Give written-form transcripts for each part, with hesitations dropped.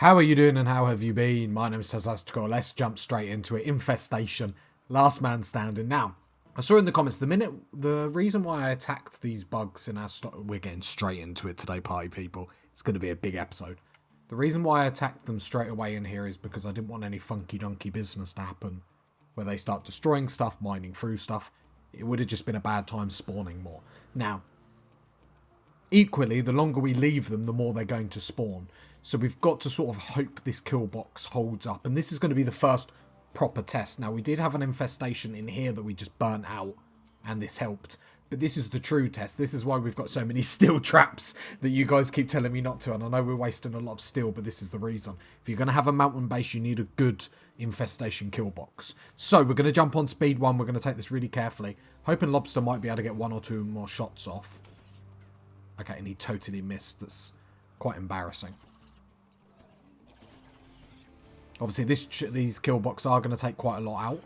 How are you doing and how have you been? My name is Cassandra. Let's jump straight into it. Infestation. Last man standing. Now, I saw in the comments the reason why I attacked these bugs in our stock. We're getting straight into it today, party people. It's going to be a big episode. The reason why I attacked them straight away in here is because I didn't want any funky donkey business to happen where they start destroying stuff, mining through stuff. It would have just been a bad time spawning more. Now, equally, the longer we leave them, the more they're going to spawn. So we've got to sort of hope this kill box holds up. And this is going to be the first proper test. Now, we did have an infestation in here that we just burnt out, and this helped. But this is the true test. This is why we've got so many steel traps that you guys keep telling me not to. And I know we're wasting a lot of steel, but this is the reason. If you're going to have a mountain base, you need a good infestation kill box. So we're going to jump on speed 1. We're going to take this really carefully. Hoping Lobster might be able to get 1 or 2 more shots off. Okay, and he totally missed. That's quite embarrassing. Obviously, these kill boxes are going to take quite a lot out.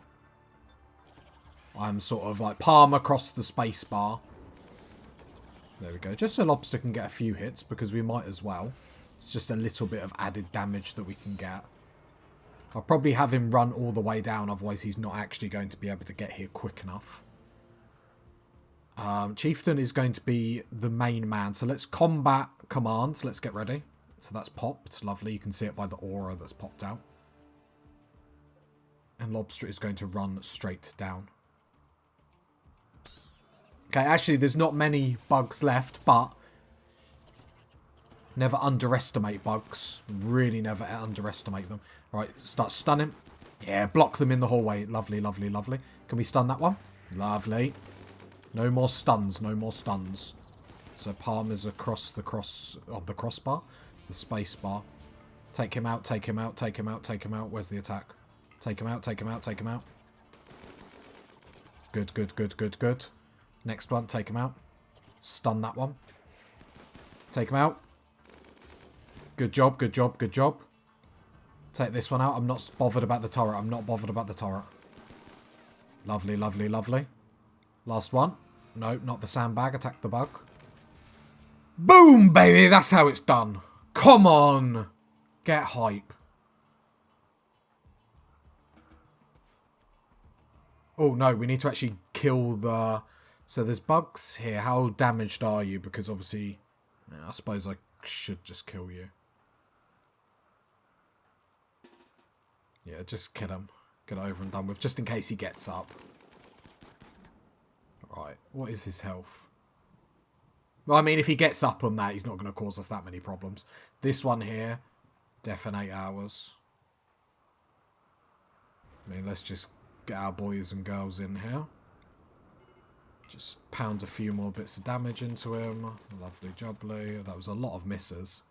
I'm sort of like palm across the space bar. There we go. Just so Lobster can get a few hits, because we might as well. It's just a little bit of added damage that we can get. I'll probably have him run all the way down, otherwise he's not actually going to be able to get here quick enough. Chieftain is going to be the main man. So let's combat commands. Let's get ready. So that's popped. Lovely. You can see it by the aura that's popped out. And Lobster is going to run straight down. Okay, actually, there's not many bugs left, but never underestimate bugs. Really never underestimate them. All right, start stunning. Yeah, block them in the hallway. Lovely, lovely, lovely. Can we stun that one? Lovely. No more stuns, no more stuns. So palm is across the crossbar, the space bar. Take him out, take him out, take him out, take him out. Where's the attack? Take him out, take him out, take him out. Good, good, good, good, good. Next one, take him out. Stun that one. Take him out. Good job, good job, good job. Take this one out. I'm not bothered about the turret. I'm not bothered about the turret. Lovely, lovely, lovely. Last one. No, not the sandbag. Attack the bug. Boom, baby. That's how it's done. Come on. Get hype. Oh, no. We need to actually kill the... So there's bugs here. How damaged are you? Because obviously... I suppose I should just kill you. Yeah, just kill him. Get over and done with. Just in case he gets up. Right, what is his health? Well, I mean, if he gets up on that, he's not going to cause us that many problems. This one here, death in 8 hours. I mean, let's just get our boys and girls in here. Just pound a few more bits of damage into him. Lovely jubbly. That was a lot of misses.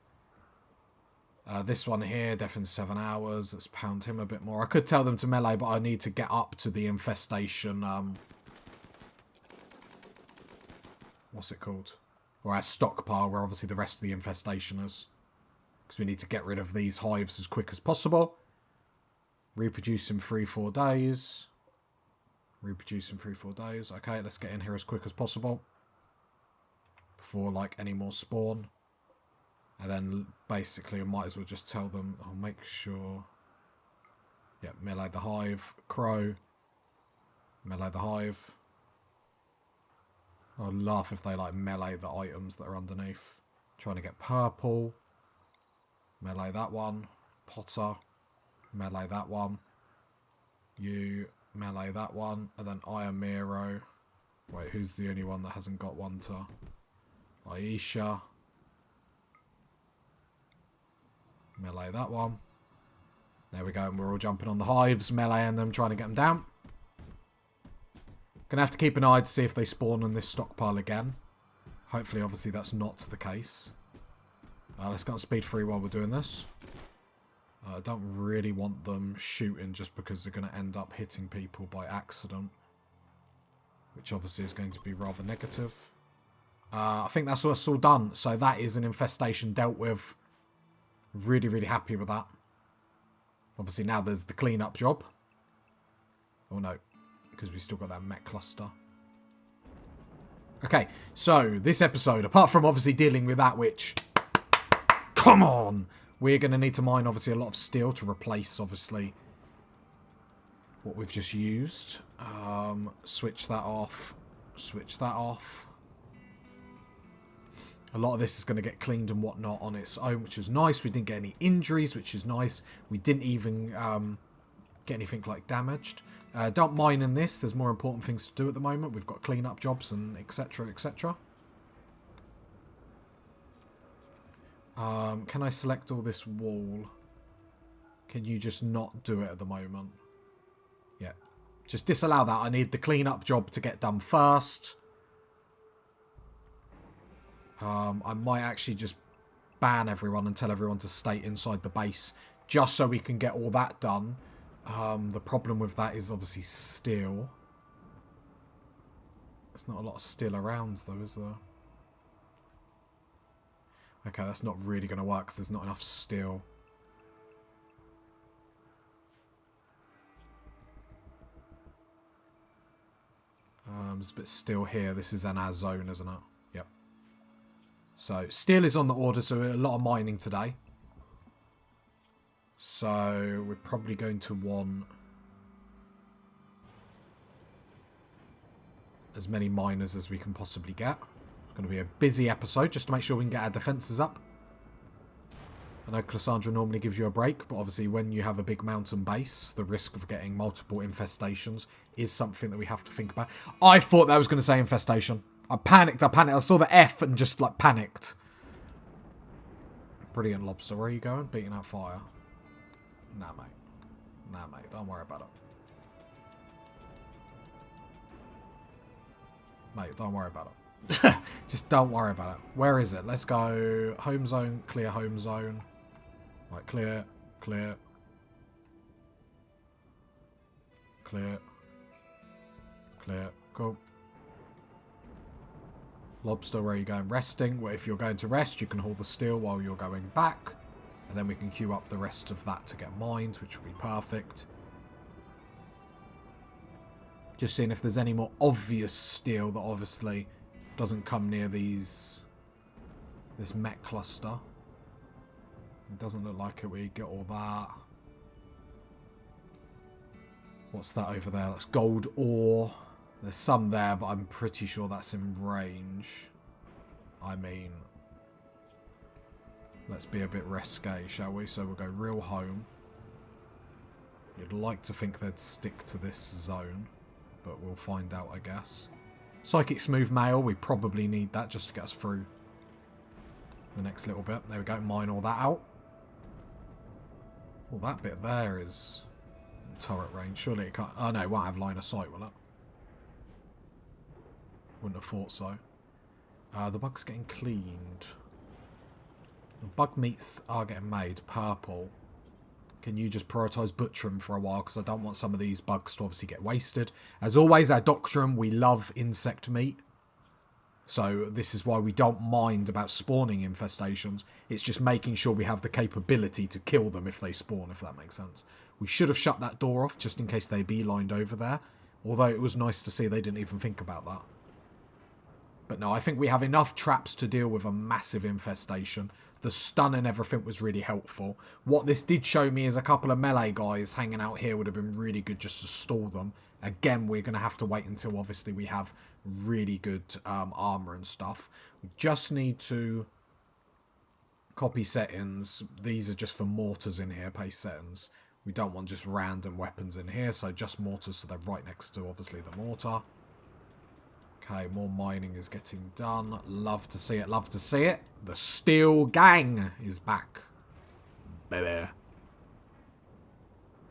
This one here, death in 7 hours. Let's pound him a bit more. I could tell them to melee, but I need to get up to the infestation... what's it called? Or our stockpile, where obviously the rest of the infestation is. Because we need to get rid of these hives as quick as possible. Reproduce in 3-4 days. Reproduce in 3-4 days. Okay, let's get in here as quick as possible. Before, like, any more spawn. And then, basically, I might as well just tell them, I'll make sure... Yeah, melee the hive. Crow. Melee the hive. I'll laugh if they like melee the items that are underneath. Trying to get purple. Melee that one. Potter. Melee that one. You melee that one. And then Iamiro. Wait, who's the only one that hasn't got one to? Aisha. Melee that one. There we go. And we're all jumping on the hives. Meleeing them. Trying to get them down. Gonna have to keep an eye to see if they spawn in this stockpile again. Hopefully, obviously, that's not the case. Let's get on speed 3 while we're doing this. I don't really want them shooting just because they're going to end up hitting people by accident. Which obviously is going to be rather negative. I think that's what's all done. So that is an infestation dealt with. Really, really happy with that. Obviously, now there's the cleanup job. Oh, no. Because we still got that mech cluster. Okay, so this episode, apart from obviously dealing with that, which, come on, We're going to need to mine, obviously, a lot of steel to replace, obviously, what we've just used. Switch that off. Switch that off. A lot of this is going to get cleaned and whatnot on its own, which is nice. We didn't get any injuries, which is nice. We didn't even get anything like damaged. Don't mine in this. There's more important things to do at the moment. We've got clean-up jobs and etc, etc. Can I select all this wall? Can you just not do it at the moment? Yeah. Just disallow that. I need the clean-up job to get done first. I might actually just ban everyone and tell everyone to stay inside the base just so we can get all that done. The problem with that is obviously steel. There's not a lot of steel around though, is there? Okay, that's not really going to work because there's not enough steel. There's a bit of steel here. This is in our zone, isn't it? Yep. So, steel is on the order, so a lot of mining today. So, we're probably going to want as many miners as we can possibly get. It's going to be a busy episode, just to make sure we can get our defences up. I know Cassandra normally gives you a break, but obviously when you have a big mountain base, the risk of getting multiple infestations is something that we have to think about. I thought that was going to say infestation. I panicked. I saw the F and just, like, panicked. Brilliant, Lobster. Where are you going? Beating out fire. Nah, mate. Nah, mate. Don't worry about it. Mate, don't worry about it. Just don't worry about it. Where is it? Let's go home zone, clear home zone. Right, clear, clear. Clear. Clear. Cool. Lobster, where are you going? Resting. Well, if you're going to rest, you can haul the steel while you're going back. And then we can queue up the rest of that to get mined, which will be perfect. Just seeing if there's any more obvious steel that obviously doesn't come near this mech cluster. It doesn't look like it. We get all that. What's that over there? That's gold ore. There's some there, but I'm pretty sure that's in range. I mean, let's be a bit risque, shall we? So we'll go real home. You'd like to think they'd stick to this zone, but we'll find out, I guess. Psychic Smooth Mail, we probably need that just to get us through the next little bit. There we go, mine all that out. Well, that bit there is in turret range. Surely it can't... Oh, no, it won't have line of sight, will it? Wouldn't have thought so. The bug's getting cleaned. The bug meats are getting made. Purple. Can you just prioritise butchering for a while? Because I don't want some of these bugs to obviously get wasted. As always, our Doctorum, we love insect meat. So this is why we don't mind about spawning infestations. It's just making sure we have the capability to kill them if they spawn, if that makes sense. We should have shut that door off just in case they beelined over there. Although it was nice to see they didn't even think about that. But no, I think we have enough traps to deal with a massive infestation. The stun and everything was really helpful. What this did show me is a couple of melee guys hanging out here would have been really good just to stall them. Again, we're going to have to wait until obviously we have really good armor and stuff. We just need to copy settings. These are just for mortars in here, paste settings. We don't want just random weapons in here, so just mortars, so they're right next to obviously the mortar. Okay, more mining is getting done. Love to see it, love to see it. The Steel Gang is back. Baby.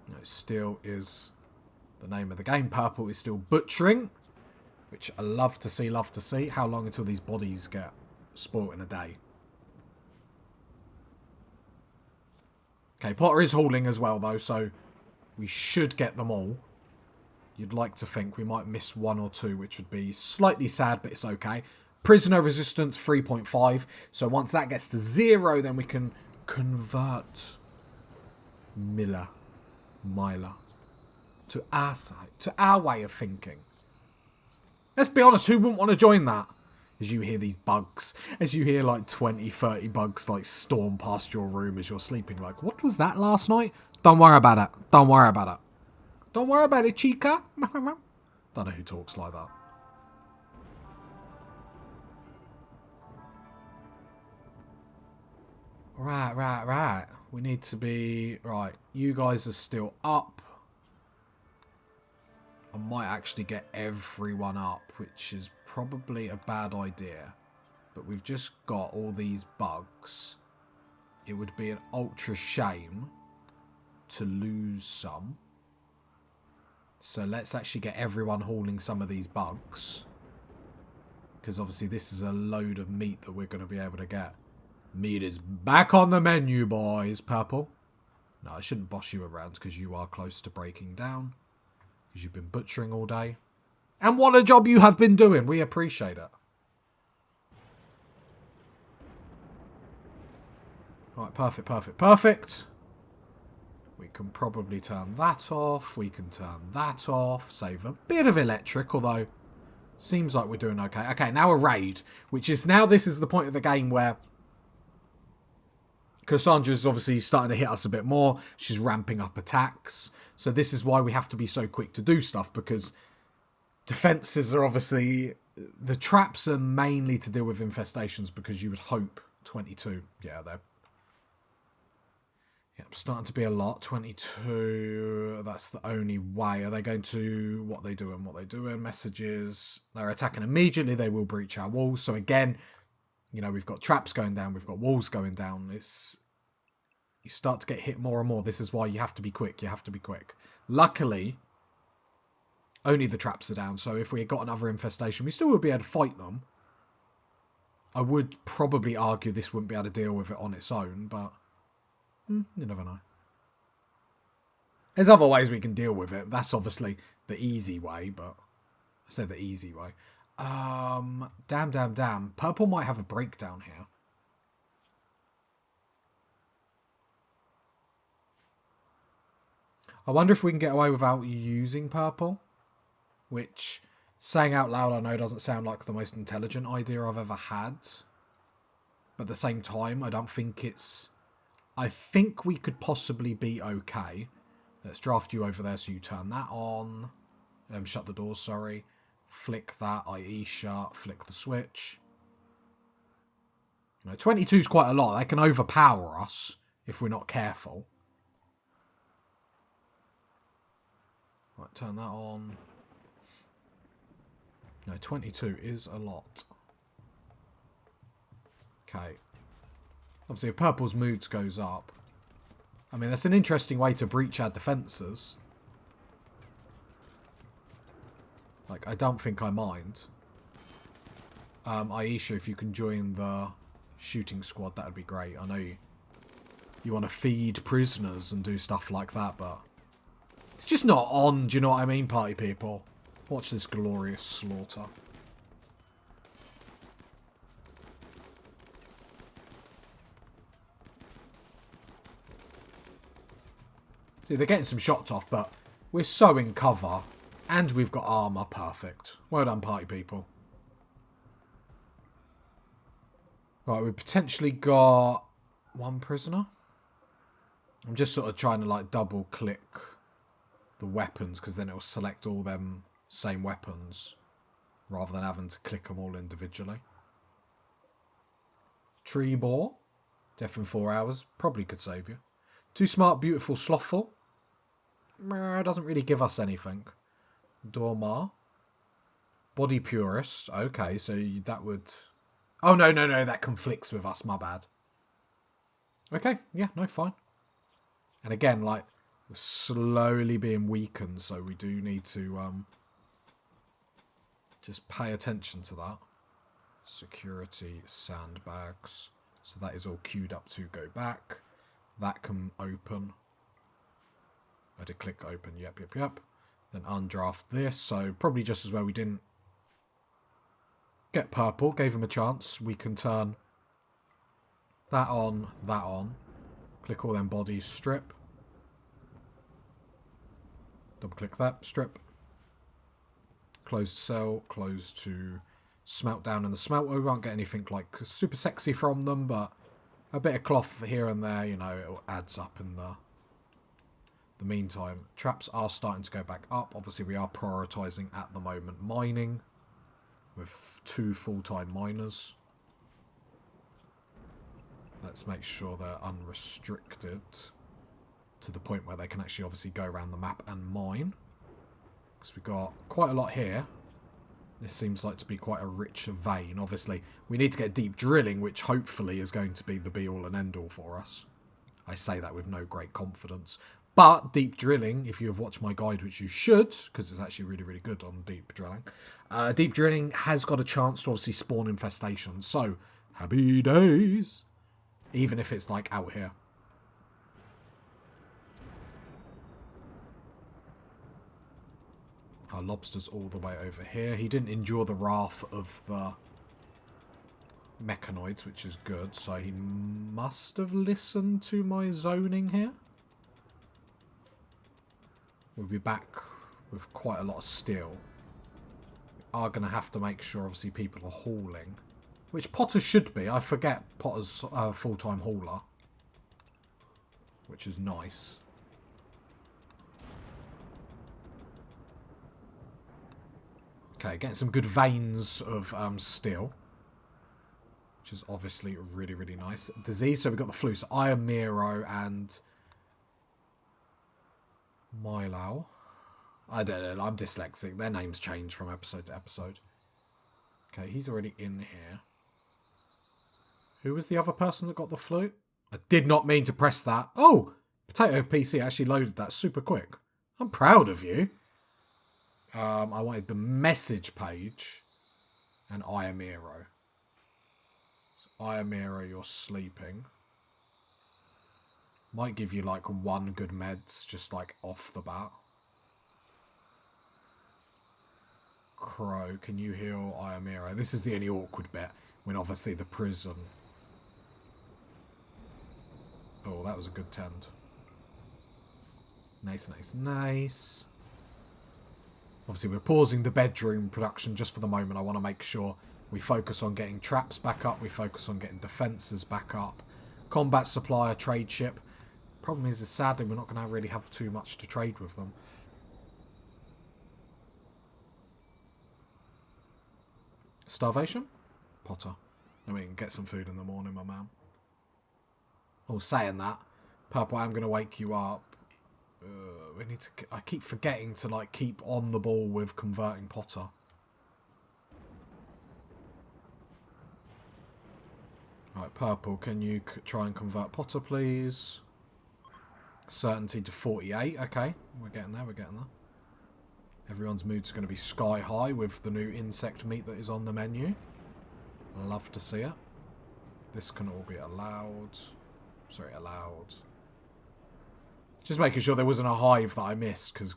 No, Steel is the name of the game. Purple is still butchering, which I love to see, love to see. How long until these bodies get spoilt in a day? Okay, Potter is hauling as well, though, so we should get them all. You'd like to think we might miss one or two, which would be slightly sad, but it's okay. Prisoner resistance 3.5. So once that gets to 0, then we can convert Myla to our side, to our way of thinking. Let's be honest, who wouldn't want to join that? As you hear these bugs, as you hear like 20, 30 bugs like storm past your room as you're sleeping, like, what was that last night? Don't worry about it. Don't worry about it. Don't worry about it, chica. Don't know who talks like that. Right. We need to be... Right, you guys are still up. I might actually get everyone up, which is probably a bad idea. But we've just got all these bugs. It would be an ultra shame to lose some. So let's actually get everyone hauling some of these bugs. Because obviously this is a load of meat that we're going to be able to get. Meat is back on the menu, boys. Purple. No, I shouldn't boss you around because you are close to breaking down. Because you've been butchering all day. And what a job you have been doing. We appreciate it. Right, perfect. We can probably turn that off. We can turn that off. Save a bit of electric, although seems like we're doing okay. Okay, now a raid, which is now this is the point of the game where Cassandra's obviously starting to hit us a bit more. She's ramping up attacks. So this is why we have to be so quick to do stuff, because defenses are obviously... The traps are mainly to deal with infestations, because you would hope 22. Yeah, they're... Yep, starting to be a lot. 22, that's the only way. Are they going to... What they doing? Messages. They're attacking immediately. They will breach our walls. So again... You know, we've got traps going down, we've got walls going down. You start to get hit more and more. This is why you have to be quick. Luckily, only the traps are down. So if we had got another infestation, we still would be able to fight them. I would probably argue this wouldn't be able to deal with it on its own, but you never know. There's other ways we can deal with it. That's obviously the easy way, but I said the easy way. Damn. Purple might have a breakdown here. I wonder if we can get away without using purple. Which, saying out loud, I know doesn't sound like the most intelligent idea I've ever had. But at the same time, I don't think it's... I think we could possibly be okay. Let's draft you over there so you turn that on. Shut the doors, sorry. Flick that, IE shut, flick the switch. You know, 22 is quite a lot. They can overpower us if we're not careful. Right, turn that on. No, 22 is a lot. Okay. Obviously, if purple's moods goes up. I mean, that's an interesting way to breach our defences. Like, I don't think I mind. Aisha, if you can join the shooting squad, that would be great. I know you want to feed prisoners and do stuff like that, but it's just not on, do you know what I mean, party people? Watch this glorious slaughter. See, they're getting some shots off, but we're so in cover. And we've got armour. Perfect. Well done, party people. Right, we've potentially got one prisoner. I'm just sort of trying to, like, double-click the weapons, because then it'll select all them same weapons, rather than having to click them all individually. Tree boar. Death in 4 hours. Probably could save you. Too smart, beautiful, slothful. Doesn't really give us anything. Dormar. Body purist. Okay, so that would... Oh, no, that conflicts with us, my bad. Okay, yeah, no, fine. And again, like, we're slowly being weakened, so we do need to just pay attention to that. Security, sandbags. So that is all queued up to go back. That can open. I did click open, yep. Then undraft this, so probably just as well we didn't get purple, gave him a chance. We can turn that on. Click all them bodies, strip. Double click that, strip. Closed cell, close to smelt down in the smelter. We won't get anything like super sexy from them, but a bit of cloth here and there, you know, it adds up in the meantime. Traps are starting to go back up. Obviously, we are prioritising at the moment mining with 2 full-time miners. Let's make sure they're unrestricted to the point where they can actually obviously go around the map and mine. Because we've got quite a lot here. This seems like to be quite a rich vein. Obviously, we need to get deep drilling, which hopefully is going to be the be-all and end-all for us. I say that with no great confidence. But deep drilling, if you have watched my guide, which you should, because it's actually really, really good on deep drilling, deep drilling has got a chance to obviously spawn infestation. So, happy days. Even if it's like out here. Our lobster's all the way over here. He didn't endure the wrath of the mechanoids, which is good. So he must have listened to my zoning here. We'll be back with quite a lot of steel. We are going to have to make sure, obviously, people are hauling. Which Potter should be. I forget Potter's full-time hauler. Which is nice. Okay, getting some good veins of steel. Which is obviously really, really nice. Disease, so we've got the flu. So Iron Miro and Milo. I don't know, I'm dyslexic. Their names change from episode to episode. Okay, he's already in here. Who was the other person that got the flu? I did not mean to press that. Oh! Potato PC actually loaded that super quick. I'm proud of you. I wanted the message page and Iamiro. So Iamiro, you're sleeping. Might give you like 1 good meds just like off the bat. Crow, can you heal Iamiro? This is the only awkward bit when obviously the prison. Oh, that was a good tend. Nice, nice, nice. Obviously, we're pausing the bedroom production just for the moment. I want to make sure we focus on getting traps back up. We focus on getting defences back up. Combat supplier, trade ship. Problem is sadly, we're not going to really have too much to trade with them. Starvation? Potter. And we can get some food in the morning, my man. Oh, saying that, Purple, I'm going to wake you up. We need to. I keep forgetting to like keep on the ball with converting Potter. Right, Purple, can you try and convert Potter, please? Certainty to 48. Okay, we're getting there. We're getting there. Everyone's mood's going to be sky high with the new insect meat that is on the menu. Love to see it. This can all be allowed. Sorry, allowed. Just making sure there wasn't a hive that I missed, because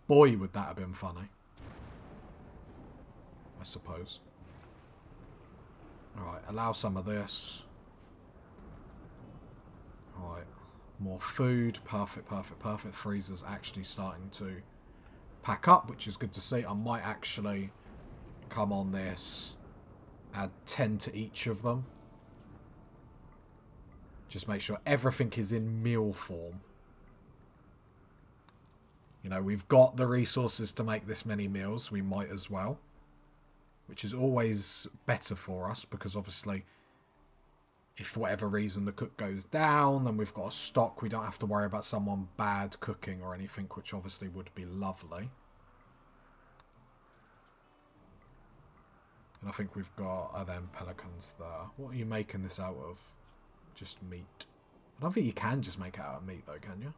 boy, would that have been funny. I suppose. Alright, allow some of this. Alright, more food. Perfect, perfect, perfect. Freezer's actually starting to pack up, which is good to see. I might actually come on this, add 10 to each of them. Just make sure everything is in meal form. You know, we've got the resources to make this many meals. We might as well. Which is always better for us. Because obviously, if for whatever reason the cook goes down, then we've got a stock. We don't have to worry about someone bad cooking or anything. Which obviously would be lovely. And I think we've got then pelicans there. What are you making this out of? Just meat. I don't think you can just make it out of meat though, can you?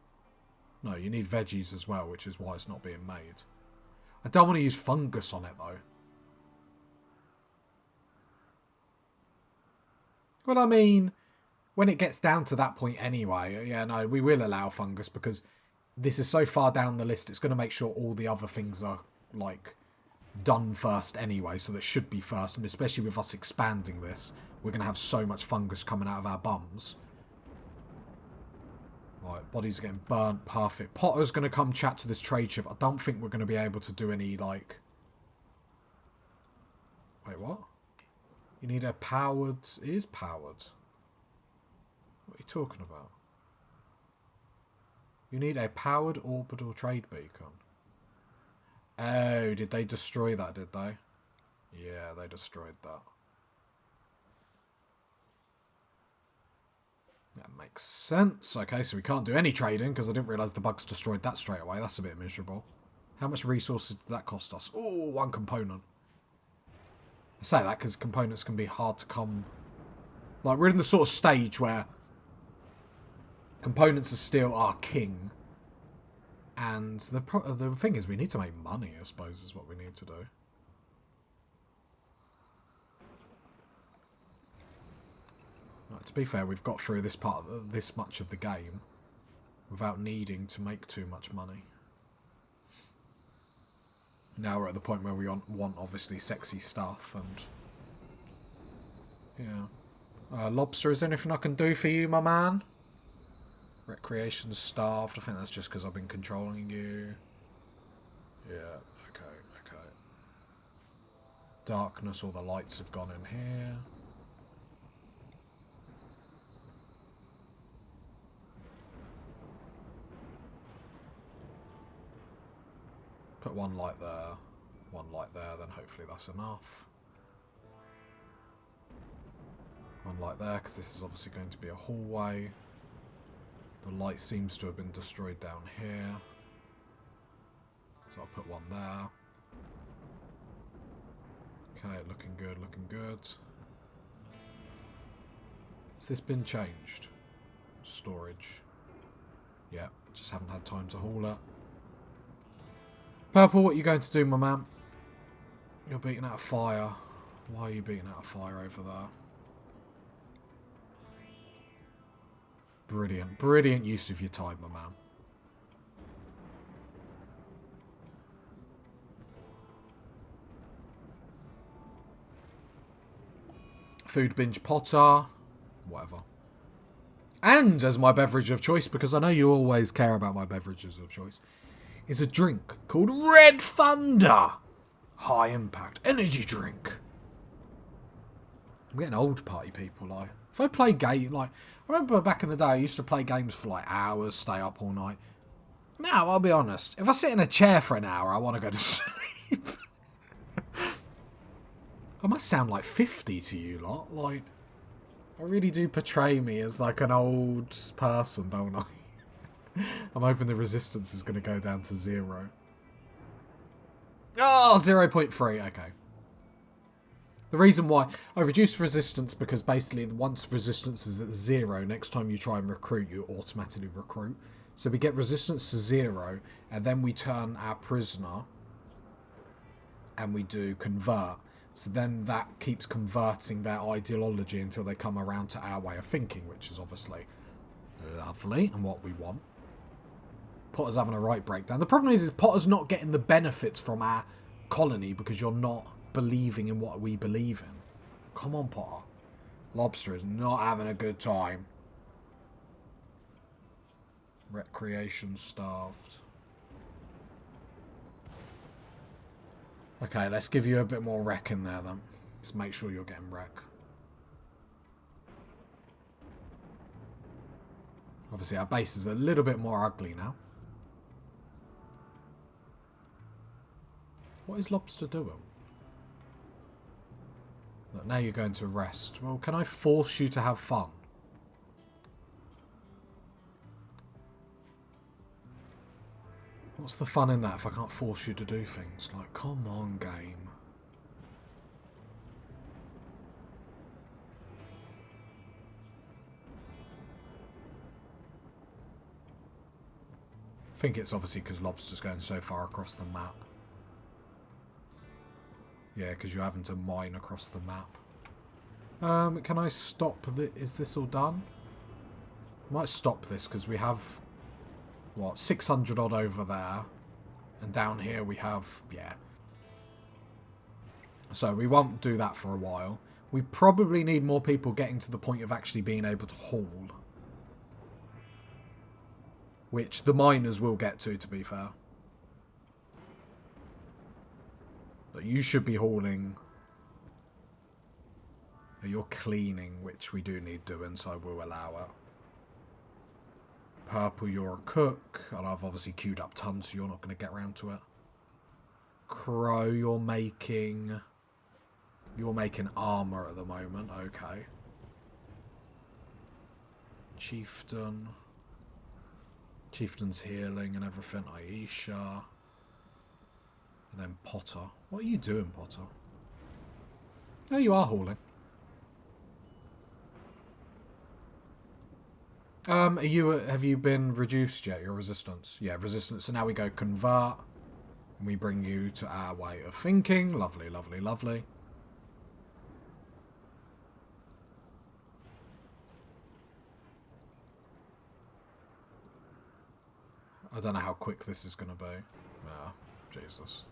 No, you need veggies as well, which is why it's not being made. I don't want to use fungus on it, though. Well, I mean, when it gets down to that point anyway, yeah, no, we will allow fungus because this is so far down the list, it's going to make sure all the other things are, like, done first anyway, so that should be first, and especially with us expanding this, we're going to have so much fungus coming out of our bums. Right, bodies are getting burnt. Perfect. Potter's going to come chat to this trade ship. I don't think we're going to be able to do any, like... Wait, what? You need a powered... It is powered. What are you talking about? You need a powered orbital trade beacon. Oh, did they destroy that, did they? Yeah, they destroyed that. That makes sense. Okay, so we can't do any trading because I didn't realise the bugs destroyed that straight away. That's a bit miserable. How much resources did that cost us? Oh, one component. I say that because components can be hard to come... Like, we're in the sort of stage where components are still our king. And the thing is, we need to make money, I suppose, is what we need to do. Right, to be fair, we've got through this part, this much of the game without needing to make too much money. Now we're at the point where we want obviously sexy stuff and... Yeah. Lobster, is there anything I can do for you, my man? Recreation starved. I think that's just because I've been controlling you. Yeah, okay. Darkness, all the lights have gone in here. Put one light there, then hopefully that's enough. One light there, because this is obviously going to be a hallway. The light seems to have been destroyed down here. So I'll put one there. Okay, looking good, looking good. Has this been changed? Storage. Yeah, just haven't had time to haul it. Purple, what are you going to do, my man? You're beating out a fire. Why are you beating out a fire over there? Brilliant. Brilliant use of your time, my man. Food binge potter. Whatever. And as my beverage of choice, because I know you always care about my beverages of choice, is a drink called Red Thunder. High impact energy drink. I'm getting old, party people. Like, if I play game, like, I remember back in the day I used to play games for like hours, stay up all night. Now, I'll be honest, if I sit in a chair for an hour, I want to go to sleep. I must sound like 50 to you lot. Like, I really do portray me as like an old person, don't I? I'm hoping the resistance is going to go down to 0. Oh, 0.3. Okay. The reason why I reduced resistance because basically once resistance is at 0, next time you try and recruit, you automatically recruit. So we get resistance to 0, and then we turn our prisoner and we do convert. So then that keeps converting their ideology until they come around to our way of thinking, which is obviously lovely and what we want. Potter's having a right breakdown. The problem is Potter's not getting the benefits from our colony because you're not believing in what we believe in. Come on, Potter. Lobster is not having a good time. Recreation starved. Okay, let's give you a bit more rec in there then. Let's make sure you're getting rec. Obviously our base is a little bit more ugly now. What is Lobster doing? Look, now you're going to rest. Well, can I force you to have fun? What's the fun in that if I can't force you to do things? Like, come on, game. I think it's obviously because Lobster's going so far across the map. Yeah, because you're having to mine across the map. Can I stop the... Is this all done? I might stop this because we have... What, 600 odd over there. And down here we have... Yeah. So we won't do that for a while. We probably need more people getting to the point of actually being able to haul. Which the miners will get to be fair. But you should be hauling You're cleaning, which we do need doing, so we'll allow it. Purple, you're a cook, and I've obviously queued up tons, so you're not going to get around to it. Crow, you're making armor at the moment, okay. Chieftain's healing and everything. Aisha. And then Potter. What are you doing, Potter? Oh, you are hauling. Have you been reduced yet, your resistance? Yeah, resistance. So now we go convert. And we bring you to our way of thinking. Lovely, lovely, lovely. I don't know how quick this is going to be. Ah, Jesus.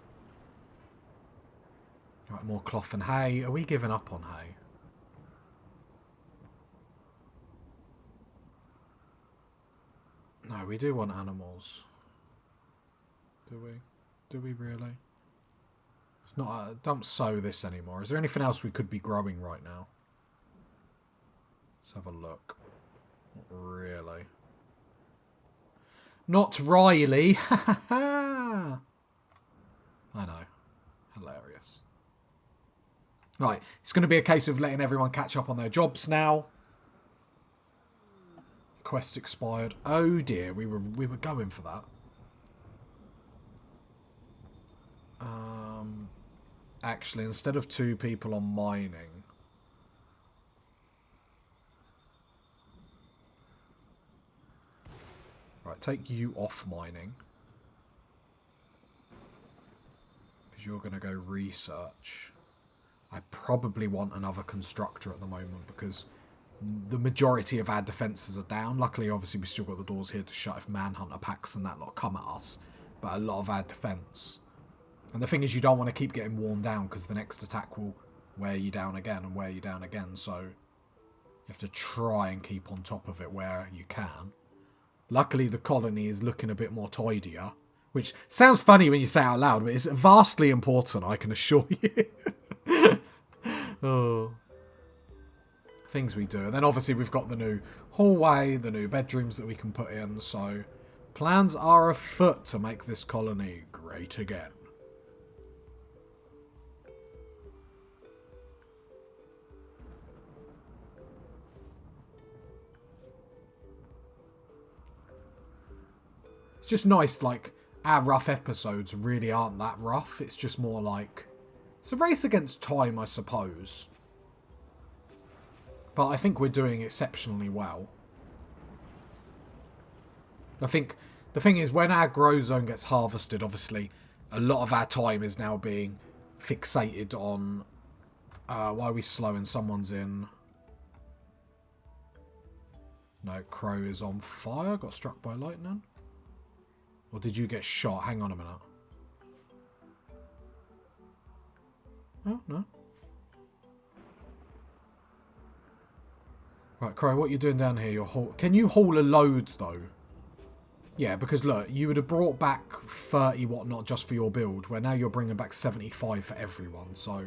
Right, more cloth and hay. Are we giving up on hay? No, we do want animals. Do we? Do we really? It's not. Don't sow this anymore. Is there anything else we could be growing right now? Let's have a look. Not really. Not Riley. I know. Hilarious. Right. It's going to be a case of letting everyone catch up on their jobs now. Quest expired. Oh dear. We were going for that. Actually, instead of 2 people on mining, right, take you off mining, because you're going to go research. I probably want another constructor at the moment, because the majority of our defences are down. Luckily, obviously, we've still got the doors here to shut if manhunter packs and that lot come at us, but a lot of our defence. And the thing is, you don't want to keep getting worn down, because the next attack will wear you down again and wear you down again. So you have to try and keep on top of it where you can. Luckily, the colony is looking a bit more tidier, which sounds funny when you say it out loud, but it's vastly important, I can assure you. Oh. Things we do. And then obviously we've got the new hallway, the new bedrooms that we can put in. So plans are afoot to make this colony great again. It's just nice, like, our rough episodes really aren't that rough. It's just more like, it's a race against time, I suppose. But I think we're doing exceptionally well. I think the thing is, when our grow zone gets harvested, obviously, a lot of our time is now being fixated on... why are we slowing? Someone's in... No, Crow is on fire. Got struck by lightning. Or did you get shot? Hang on a minute. Oh, no. Right, Crow, what are you doing down here? Can you haul a load, though? Yeah, because look, you would have brought back 30 whatnot just for your build, where now you're bringing back 75 for everyone, so...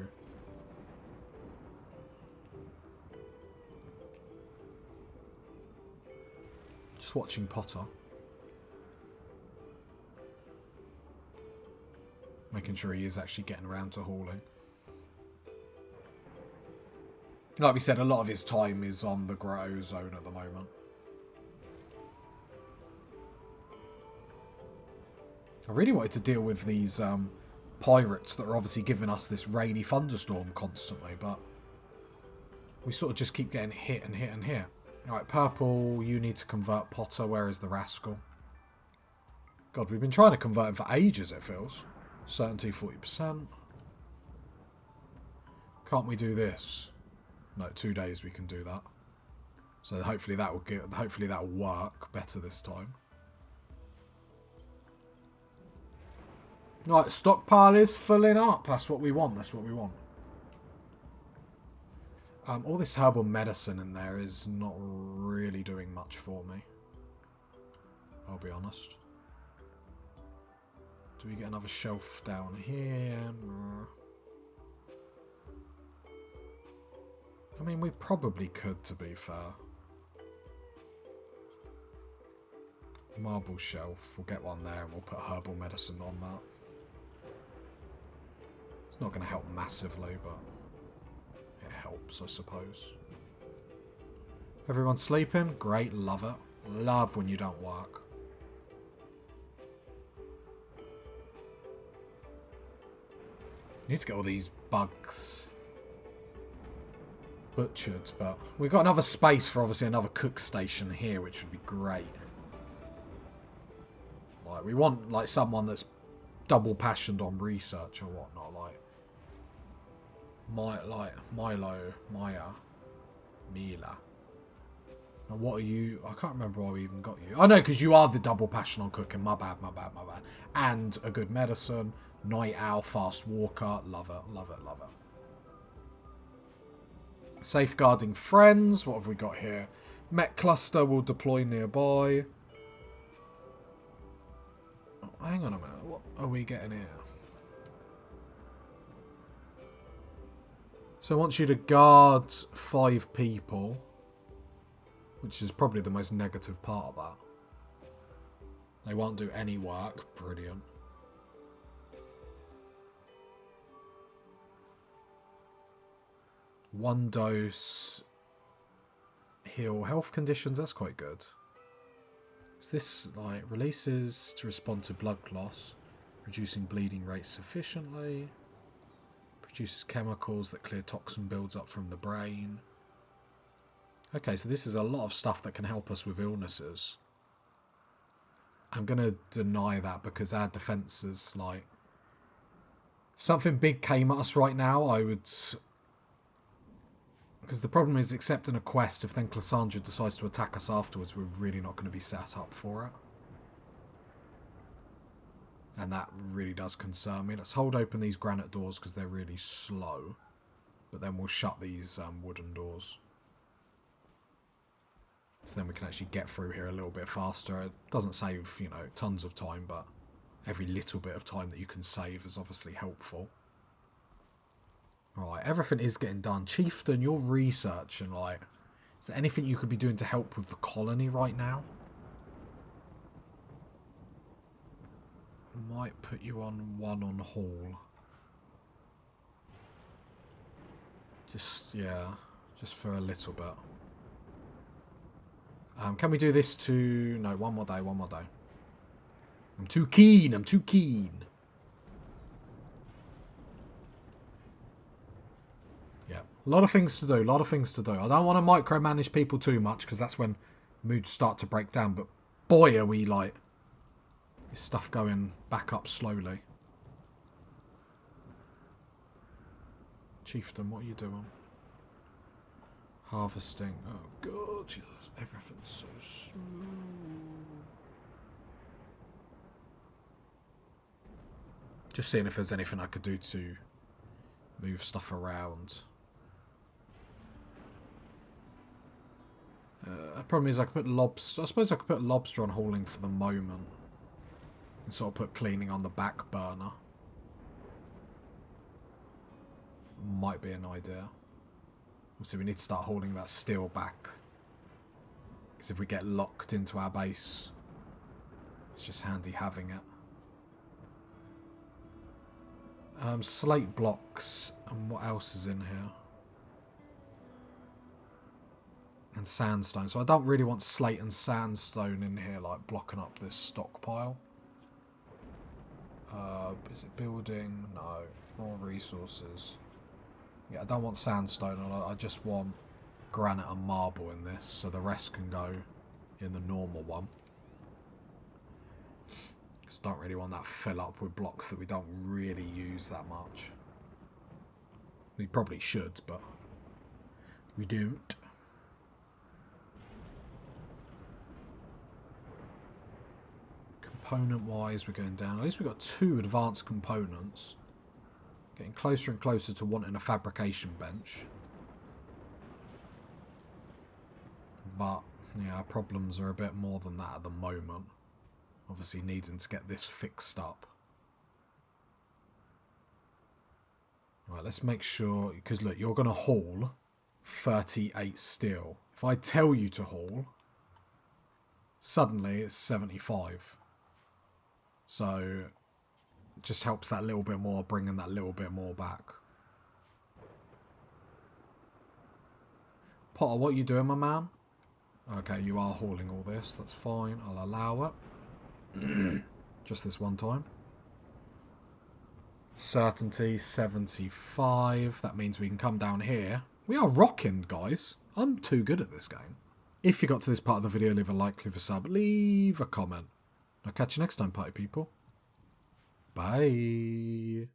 Just watching Potter. Making sure he is actually getting around to hauling. Like we said, a lot of his time is on the grow zone at the moment. I really wanted to deal with these pirates that are obviously giving us this rainy thunderstorm constantly, but we sort of just keep getting hit and hit and hit. Alright, purple, you need to convert Potter. Where is the rascal? God, we've been trying to convert him for ages, it feels. Certainty 40%. Can't we do this? No, 2 days we can do that. So hopefully that will work better this time. Right, stockpile is filling up. That's what we want. That's what we want. All this herbal medicine in there is not really doing much for me. I'll be honest. Do we get another shelf down here? I mean, we probably could, to be fair. Marble shelf. We'll get one there and we'll put herbal medicine on that. It's not going to help massively, but it helps, I suppose. Everyone sleeping? Great, love it. Love when you don't work. Need to get all these bugs butchered, but we've got another space for obviously another cook station here, which would be great. Like, we want like someone that's double passioned on research or whatnot, like Mila. Now, what are you? I can't remember why we even got you. Oh no, because you are the double passion on cooking. My bad. And a good medicine, night owl, fast walker. Love it. Safeguarding friends. What have we got here? Met cluster will deploy nearby. Oh, hang on a minute. What are we getting here? So I want you to guard 5 people. Which is probably the most negative part of that. They won't do any work. Brilliant. One dose heal health conditions. That's quite good. Is this like releases to respond to blood loss, reducing bleeding rates sufficiently. Produces chemicals that clear toxin builds up from the brain. Okay, so this is a lot of stuff that can help us with illnesses. I'm going to deny that because our defences, like... If something big came at us right now, I would... Because the problem is accepting a quest, if then Cassandra decides to attack us afterwards, we're really not going to be set up for it. And that really does concern me. Let's hold open these granite doors because they're really slow. But then we'll shut these wooden doors. So then we can actually get through here a little bit faster. It doesn't save, you know, tons of time, but every little bit of time that you can save is obviously helpful. Alright, everything is getting done. Chieftain, your research and like... Is there anything you could be doing to help with the colony right now? Might put you on 1 on Hall. Just, yeah. Just for a little bit. Can we do this to... No, one more day. I'm too keen. Yeah, a lot of things to do. I don't want to micromanage people too much because that's when moods start to break down. But boy, are we like... Is stuff going back up slowly. Chieftain, what are you doing? Harvesting. Oh god, everything's so slow. Just seeing if there's anything I could do to move stuff around. The problem is I could put lobster. I suppose I could put lobster on hauling for the moment. And sort of put cleaning on the back burner. Might be an idea. Obviously we need to start hauling that steel back. Because if we get locked into our base, it's just handy having it. Slate blocks. And what else is in here? And sandstone. So I don't really want slate and sandstone in here, like blocking up this stockpile. Is it building? No. More resources. Yeah, I don't want sandstone. I just want granite and marble in this, so the rest can go in the normal one. Just don't really want that fill up with blocks that we don't really use that much. We probably should, but we don't. Component-wise, we're going down. At least we've got 2 advanced components. Getting closer and closer to wanting a fabrication bench. But, yeah, our problems are a bit more than that at the moment. Obviously needing to get this fixed up. Right, let's make sure... Because, look, you're going to haul 38 steel. If I tell you to haul, suddenly it's 75. So it just helps that little bit more, bringing that little bit more back. Potter, what are you doing, my man? Okay, you are hauling all this. That's fine. I'll allow it. Just this one time. Certainty 75. That means we can come down here. We are rocking, guys. I'm too good at this game. If you got to this part of the video, leave a like, leave a sub, leave a comment. I'll catch you next time, party people. Bye.